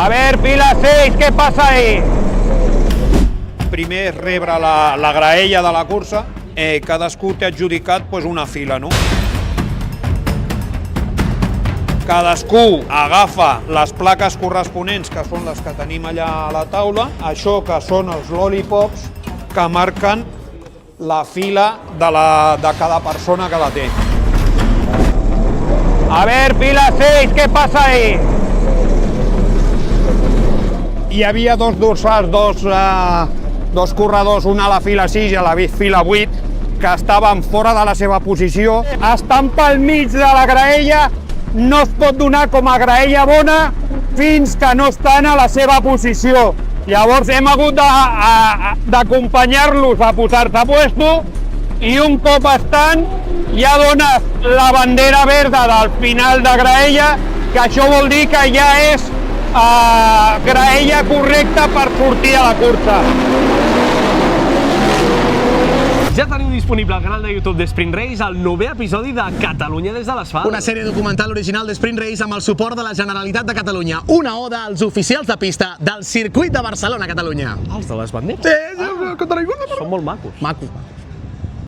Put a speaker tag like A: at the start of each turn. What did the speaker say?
A: A ver, fila 6, ¿qué pasa ahí?
B: Primer és rebre la graella de la cursa, cadascú té adjudicat una fila, no? Cadascú agafa les plaques corresponents, que són les que tenim allà a la taula, això que són els lollipops que marquen la fila de cada persona que la té.
A: A ver, fila 6, ¿qué pasa ahí?
B: Hi havia dos dorsals, dos corredors, un a la fila 6 i a la fila 8, que estaven fora de la seva posició.
A: Estan pel mig de la graella, no es pot donar com a graella bona fins que no estan a la seva posició. Llavors hem hagut d'acompanyar-los a posar-se a puesto i un cop estan ja dones la bandera verda del final de graella, que això vol dir que ja és graella correcta per sortir a la cursa.
C: Ja teniu disponible al canal de YouTube de Sprint Race el 9è episodi de Catalunya des de l'asfalt.
D: Una sèrie documental original de Sprint Race amb el suport de la Generalitat de Catalunya. Una oda als oficials de pista del circuit de Barcelona, Catalunya.
C: Els de les banderes?
D: Sí,
C: són molt macos.
D: Maco.